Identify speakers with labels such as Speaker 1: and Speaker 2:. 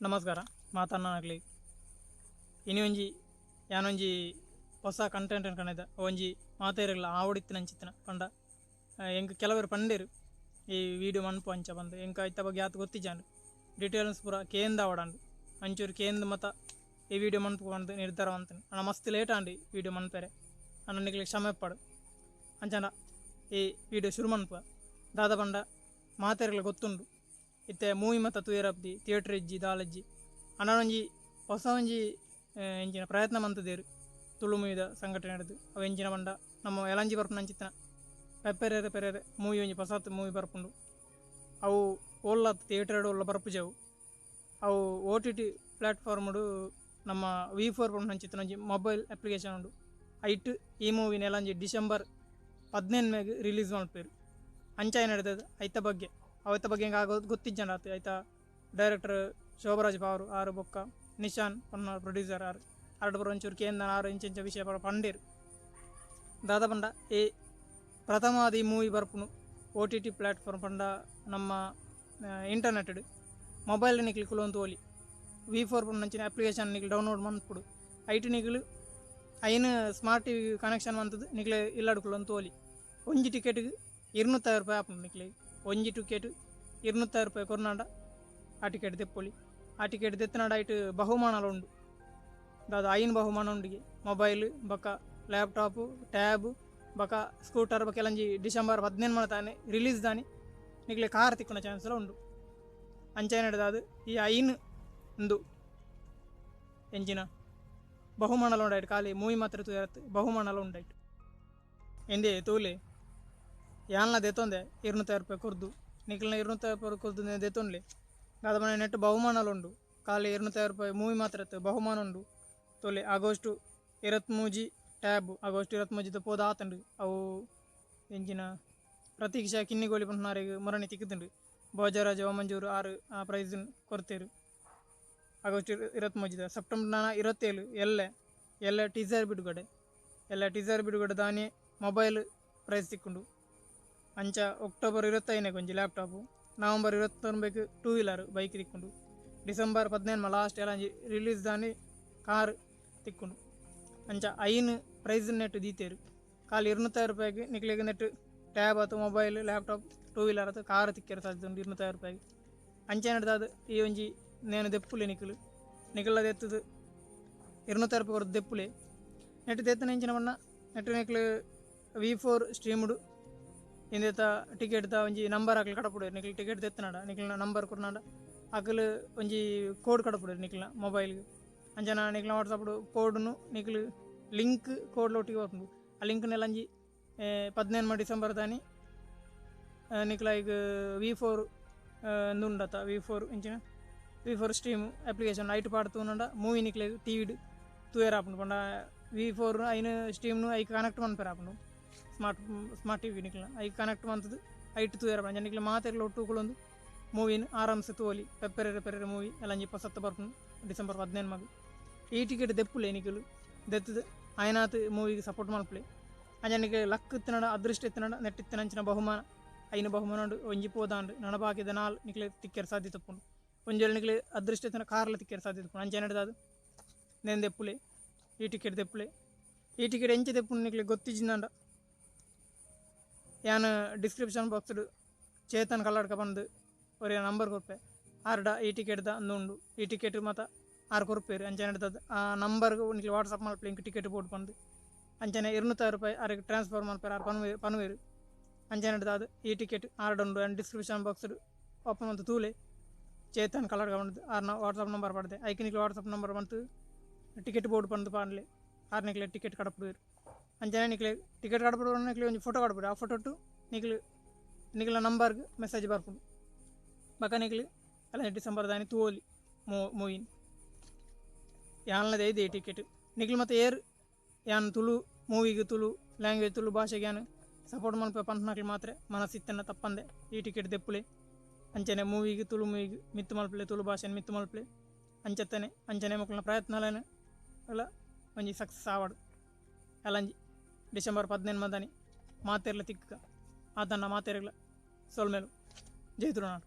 Speaker 1: ನಮಸ್ಕಾರ ಮಾತನ್ನಾಗಲಿ ಇನಿ ಒಂಜಿ ಯಾನೊಂಜಿ ಹೊಸ ಕಂಟೆಂಟ್ ಅನ್ಕೊಂಡಿದ್ದ ಒಂಜಿ ಮಾತೇರಲ್ಲ ಆವಡಿತ್ತಿನ ಅಂಚಿತ್ತಿನ ಪಂಡ ಎಂಕ್ ಕೆಲವರು ಪಂಡೇರು ಈ ವಿಡಿಯೋ ಮನ್ಪು ಅಂಚ ಬಂದು ಎಂಕ ಇತ್ತ ಬಗ್ಗೆ ಆತ ಗೊತ್ತಿಜಾಂಡು ಡೀಟೇಲ್ಸ್ ಪೂರ ಕೇಂದ ಆವಡಾಂಡು ಅಂಚೂರು ಕೇಂದ ಮತ ಈ ವಿಡಿಯೋ ಮನ್ಪು ಬಂದು ನಿರ್ಧಾರ ಅಂತಾನೆ ಅಣ್ಣ ಮಸ್ತ್ ಲೇಟ್ ಆಂಡಿ ವಿಡಿಯೋ ಮನ್ಪೇರೆ ಅಣ್ಣ ನಿಗ್ಲಿಕ್ಕೆ ಕ್ಷಮೆ ಪಡು ಅಂಚಂಡ ಈ ವಿಡಿಯೋ ಶುರು ಮನ್ಪ ದಾದ ಪಂಡ ಮಾತೇರಲ್ಲ ಗೊತ್ತುಂಡು ಇತ್ತೆ ಮೂವಿ ಮತ್ತು ತೂಯರಪ್ದಿ ಥಿಯೇಟರ್ ಇಜ್ಜಿ ದಾಲಜ್ಜಿ ಅಣ್ಣನೊಂಜಿ ಹೊಸ ಒಂಜಿ ಎಂಚಿನ ಪ್ರಯತ್ನ ಮಂತದೇರು ತುಳು ಮೂವಿದ ಸಂಘಟನೆ ಹಿಡಿದು ಅವು ಎಂಚಿನ ಬಂಡ ನಮ್ಮ ಎಲಂಜಿ ಬರ್ಪುನ ಅಂಚಿತ್ತಿನ ಪೆಪ್ಪೆರೇರೆ ಪೆರೇರೆ ಮೂವಿ ಒಂಜಿ ಹೊಸತ್ ಮೂವಿ ಬರ್ಪುಂಡು ಅವು ಓಲ್ಲ ಥಿಯೇಟರ್ ಒಲ್ಲ ಬರ್ಪುಜವು ಅವು OTT ಪ್ಲ್ಯಾಟ್ಫಾರ್ಮ್ಡು ನಮ್ಮ V4 ಪಂಡ ಅಂಚಿತ್ತಿನ ಒಂಜಿ ಮೊಬೈಲ್ ಅಪ್ಲಿಕೇಶನ್ ಉಂಡು ಐಟ್ ಈ ಮೂವಿನ ಎಲಂಜಿ ಡಿಸೆಂಬರ್ 15 ರಿಲೀಸ್ ಮಾಡ್ಪೇರು ಅಂಚ ಏನು ಹಿಡಿದದು ಐತ ಬಗ್ಗೆ ಅವತ್ತ ಬಗ್ಗೆ ಹಿಂಗೆ ಆಗೋದು ಗೊತ್ತಿಜ್ಜನ ಆತ ಆಯ್ತಾ ಡೈರೆಕ್ಟರ್ ಶೋಭರಾಜ್ ಪಾವರು ಆರು ಬೊಕ್ಕ ನಿಶಾನ್ ಪನ್ನ ಪ್ರೊಡ್ಯೂಸರ್ ಆರು ಆರ್ಡು ಬರೋ ಒಂಚೂರು ಕೇಂದ್ರ ಆರು ಇಂಚ ವಿಷಯ ಪಂಡೇರು ದಾದ ಪಂಡ ಈ ಪ್ರಥಮವಾದ ಈ ಮೂವಿ ಬರ್ಪುನು OTT ಪ್ಲ್ಯಾಟ್ಫಾರ್ಮ್ ಪಂಡ ನಮ್ಮ ಇಂಟರ್ನೆಟ್ ಮೊಬೈಲ್ ನಿಕ್ಲಿ ಕುಲೊಂದು ಓಲಿ V4 ಪಂಡ ನಂಚಿನ ಅಪ್ಲಿಕೇಶನ್ ನಿಕ್ಲಿ ಡೌನ್ಲೋಡ್ ಮಾಡ್ಬಿಡು ಐಟಿ ನಿಕ್ಲು ಐನು ಸ್ಮಾರ್ಟ್ TV ಕನೆಕ್ಷನ್ ಅಂತದ್ದು ನಿಕ್ಲೆ ಇಲ್ಲಾಡು ಕುಲೊಂದು ಓಲಿ ಒಂಜಿ ಟಿಕೆಟ್ಗೆ 200 ರೂಪಾಯಿ ಆಪುಂಡು ನಿಕ್ಲಿ ಒಂಜಿ ಟಿಕೆಟ್ 200 ರೂಪಾಯಿ ಕೊರ್ನಾಡ ಆ ಟಿಕೆಟ್ ತೆಪ್ಪೊಲಿ ಆ ಟಿಕೆಟ್ ತೆತ್ತನಾಡ ಐಟ್ ಬಹುಮಾನಲು ಉಂಡು ದಾದ ಐನ್ ಬಹುಮಾನ ಉಂಡಿಗೆ ಮೊಬೈಲ್ ಬಕ ಲ್ಯಾಪ್ಟಾಪು ಟ್ಯಾಬ್ ಬಕ ಸ್ಕೂಟರ್ ಬಕ ಎಲ್ಲಂಜಿ ಡಿಸೆಂಬರ್ 15 ತಾನೆ ರಿಲೀಸ್ ದಾನಿ ನಿಕ್ಲೆ ಕಾರ್ ತಿಕ್ಕುನ ಚಾನ್ಸ್ ಎಲ್ಲ ಉಂಡು ಅಂಚೆ ನಡೆದಾದು ಈ ಐನ್ ಒಂದು ಎಂಚಿನ ಬಹುಮಾನಲು ಉಂಡಾಯ್ತು ಖಾಲಿ ಮೂವಿ ಮಾತ್ರ ತೂಯರತ್ತೆ ಬಹುಮಾನಲು ಉಂಡಾಯ್ತು ಎಂದೇ ತೂಲೆ ಯಾನ್ಲ ದೆತ್ತೊಂದೆ 200 ರೂಪಾಯಿ ಕೊರ್ದು ನಿಕ್ಲಿನ 200 ರೂಪಾಯಿ ಕೊರ್ದು ದೆತ್ತೊಂಡ್ಲೆ ದಾದ ಮನೆ ನೆಟ್ ಬಹುಮಾನಲು ಉಂಡು ಖಾಲಿ 200 ರೂಪಾಯಿ ಮೂವಿ ಮಾತ್ರ ಬಹುಮಾನ ಉಂಡು ತೋಲೆ ಆಗಸ್ಟ್ 23 ಟ್ಯಾಬ್ ಆಗಸ್ಟ್ 23 ಪೋದ ಆತಂಡು ಅವು ಎಂಚಿನ ಪ್ರತೀಕ್ಷಾ ಕಿನ್ನಿಗೋಳಿ ಪಂಟನಾರಿಗೆ ಮೊರಣಿ ತಿಕ್ಕುದುಂಡು ಭೋಜರಾಜ ಓಮಂಜೂರು ಆರು ಆ ಪ್ರೈಸ್ ಕೊಡ್ತೇರು ಆಗಸ್ಟ್ 23 ಸೆಪ್ಟೆಂಬರ್ 27 ಎಲ್ಲ ಟೀಸರ್ ಬಿಡುಗಡೆ ದಾನಿ ಮೊಬೈಲ್ ಪ್ರೈಸ್ ತಿಕ್ಕೊಂಡು ಅಂಚ ಅಕ್ಟೋಬರ್ 25 ಒಂಜಿ laptop November 29 two wheeler bike ತಿಕ್ಕೊಂಡು ಡಿಸೆಂಬರ್ 15 ಲಾಸ್ಟ್ ಎಲ್ಲ ರಿಲೀಸ್ ದಾನಿ ಕಾರ್ ತಿಕ್ಕೊಂಡು ಅಂಚ ಐನ್ ಪ್ರೈಸ್ ನೆಟ್ ದೀತೇರು ಖಾಲಿ 200 ರೂಪಾಯಿಗೆ ನಿಕ್ಲಿಗೆ ನೆಟ್ ಟ್ಯಾಬ್ ಅಥವಾ ಮೊಬೈಲ್ ಲ್ಯಾಪ್ಟಾಪ್ ಟೂ ವೀಲರ್ ಅಥವಾ ಕಾರ್ ತಿಕ್ಕೇರು ಸಾಧ್ಯ ಉಂಟು 200 ರೂಪಾಯಿಗೆ ಅಂಚೆ ನಡೆದಾದ ಈ ಒಂಜಿ ನೇನು ದೆಪ್ಪುಲೆ ನಿಖಲ ದೆತ್ತದು 200 ರೂಪಾಯಿ ಕೊರದು ದೆಪ್ಪುಲೆ ನೆಟ್ ದೆತ್ತನ ಇಂಚಿನ ಬಣ್ಣ ನೆಟ್ ನಿಕ್ಲು V4 ಸ್ಟ್ರೀಮ್ಡು ಇಂದೇತ ಟಿಕೆಟ್ ದ ಒಂಜಿ ನಂಬರ್ ಹಾಕಲು ಕಡಪುಡು ನಿಕ್ಲು ಟಿಕೆಟ್ ತೆತ್ತನಾಡ ನಿಕ್ಲಿನ ನಂಬರ್ ಕೊರ್ನಾಡ ಹಾಕಲು ಒಂಜಿ ಕೋಡ್ ಕಡಪುಡು ನಿಕ್ಲಿನ ಮೊಬೈಲ್ಗೆ ಅಂಚನ ನಿಕ್ಲಿನ ವಾಟ್ಸಪ್ಡು ಕೋಡ್ನು ನಿಕ್ಲು ಲಿಂಕ್ ಕೋಡ್ ಒಟ್ಟಿಗೆ ಬರ್ಪುಂಡು ಆ ಲಿಂಕ್ನೆಲ್ಲ ಒಂಜಿ 15 ಡಿಸೆಂಬರ್ ದಾನಿ ನಿಕ್ಲ ಈಗ V4 ಉಂಡತ V4 ಇಂಚಿನ V4 ಸ್ಟ್ರೀಮ್ ಅಪ್ಲಿಕೇಶನ್ ಐಟ್ ಪಾಡ್ತು ಉಂಡ ಮೂವಿ ನಿಕ್ಲೆ ಟಿವಿಡ್ ತೂಯರ್ ಆಪುಂಡು ಪಂಡ V4 ಐನು ಸ್ಟ್ರೀಮ್ನು ಐಕ್ ಕನೆಕ್ಟ್ ಮನ್ಪೇರ ಆಪುಂಡು ಸ್ಮಾರ್ಟ್ TV ನಿಕ್ಲ ಐಕ್ ಕನೆಕ್ಟ್ ಮಂತದ್ದು ಐಟ್ ತೂಯರ ಪಂಡ ನಿಕ್ಲೆ ಮಾತೆರ್ಲ ಒಟ್ಟುಕೊಳ್ಳೊಂದು ಮೂವಿನ ಆರಾಮ್ಸೆ ತೋಲಿ ಪೆಪ್ಪೆರೆ ಮೂವಿ ಎಲ್ಲಂಜಿ ಪಸತ್ತ ಬರ್ಪುಂಡು ಡಿಸೆಂಬರ್ 15 ಈ ಟಿಕೆಟ್ ದೆಪ್ಪುಲೆ ನಿಕ್ಲು ದೆತ್ತದು ಆಯ್ನಾತ್ ಮೂವಿಗೆ ಸಪೋರ್ಟ್ ಮಲ್ಪುಲೆ ಅಂಜನಿಗೆ ಲಕ್ ಇತ್ತಿನಡ ಅದೃಷ್ಟ ಇತ್ತಿನಡ ನೆಟ್ ಇತ್ತಿನ ಅಂಚಿನ ಬಹುಮಾನ ಐನು ಬಹುಮಾನ ಉಂಡು ಒಂಜಿ ಪೋದಾಂಡು ನನಬಾಕಿದ ನಾಲ್ ನಿಕ್ಲೆ ತಿಕ್ಕೇರು ಸಾಧ್ಯ ತಪ್ಪುಂಡು ಒಂಜೇಳು ನಿಕ್ಲೆ ಅದೃಷ್ಟ ಇತ್ತಿನ ಕಾರ್ಲ ತಿಕ್ಕೇರು ಸಾಧ್ಯ ತಪ್ಪುಂಡು ಅಂಚೆ ನಡೆದಾದು ನೇನು ದೆಪ್ಪುಲೆ ಈ ಟಿಕೆಟ್ ದೆಪ್ಪುಲೆ ಈ ಟಿಕೆಟ್ ಎಂಚೆ ದೆಪ್ಪುಂಡು ನಿಕ್ಲೆ ಗೊತ್ತಿಜ್ಜಿಂದ ಯಾನು ಡಿಸ್ಕ್ರಿಪ್ಷನ್ ಬಾಕ್ಸ್ಡು ಚೇತನ್ ಕಲ್ಲಡ್ಕ ಬಂದು ಅವ್ರಿಗೆ ನಂಬರ್ ಕೊರ್ಪೆ ಆರ್ಡ ಈ ಟಿಕೆಟ್ದ ಅಂದುಂಡು ಈ ಟಿಕೆಟ್ ಮತ್ತು ಆರು ಕೊರ್ಪೇರು ಅಂಚೆ ನಡೆದದ್ದು ಆ ನಂಬರ್ಗೆ ನಿಕ್ಲೆ ವಾಟ್ಸಪ್ ಮಲ್ಪಲೆ ಇಂಕ ಟಿಕೆಟ್ ಬೋರ್ಡ್ ಬಂದು ಅಂಚನೆ 200 ರೂಪಾಯಿ ಅವ್ರಿಗೆ ಟ್ರಾನ್ಸ್ಫರ್ ಮಲ್ಪೇರು ಆರು ಪನ್ವೇರು ಅಂಚೆ ನಡೆದಾದು ಈ ಟಿಕೆಟ್ ಆರ್ಡುಂಡು ಆ್ಯಂಡ್ ಡಿಸ್ಕ್ರಿಪ್ಷನ್ ಬಾಕ್ಸ್ಡು ಓಪನ್ ಮತ್ತು ತೂಲೆ ಚೇತನ್ ಕಲ್ಲಡ್ಕ ಬಂದು ಆರ್ನ ವಾಟ್ಸಪ್ ನಂಬರ್ ಪಡೆದೆ ಐಕೆ ನಿಕ್ಲೆ ವಾಟ್ಸಪ್ ನಂಬರ್ ಬಂತು ಟಿಕೆಟ್ ಬೋರ್ಡ್ ಬಂದು ಪಾನ್ಲೆ ಆರು ನಿಕ್ಲೆ ಟಿಕೆಟ್ ಕಡಪುಡು ಅಂಚನೆ ನಿಕ್ಲೆ ಟಿಕೆಟ್ ಕಡಪುಡು ನಿಕ್ಲೆ ಒಂದು ಫೋಟೋ ಕಡಪುಡು ಆ ಫೋಟೋ ಟು ನಿಕ್ಲ ನಂಬರ್ಗೆ ಮೆಸೇಜ್ ಬರ್ಪುಂಡು ಬಕ ನಿಕ್ಲಿ ಎಲ್ಲ ಡಿಸೆಂಬರ್ ದಾನಿ ತೂಲಿ ಮೂವಿನ ಯಾನ್ಲದ ಇದೆ ಈ ಟಿಕೆಟ್ ನಿಕ್ಲು ಮತ್ತು ಯಾನ್ ತುಳು ಮೂವಿಗೆ ತುಳು ಲ್ಯಾಂಗ್ವೇಜ್ ತುಳು ಭಾಷೆಗೆ ಯಾನು ಸಪೋರ್ಟ್ ಮಲ್ಪೆ ಪಂಟ್ನಾಕ್ಲಿ ಮಾತ್ರ ಮನಸ್ಸಿತ್ತನ್ನ ತಪ್ಪಂದೆ ಈ ಟಿಕೆಟ್ ದೆಪ್ಪುಲೆ ಅಂಚನೆ ತುಳು ಮೂವಿಗೆ ಮಿತ್ತು ಮಲ್ಪಲೆ ತುಳು ಭಾಷೆನ ಮಿತ್ತು ಮಲ್ಪಲೆ ಅಂಚನೆ ಮಕ್ಕಳನ್ನ ಪ್ರಯತ್ನ ಎಲ್ಲ ಒಂಜಿ ಸಕ್ಸಸ್ ಆವಾಡು ಎಲ್ಲಂಜಿ ಡಿಸೆಂಬರ್ 15 ಮಾತೆರ್ಲ ತಿಕ್ಕ ಆತನ ಮಾತೆರ್ಲ ಸೋಲ್ಮೇಲು ಜೈ ತುಳುನಾಡು.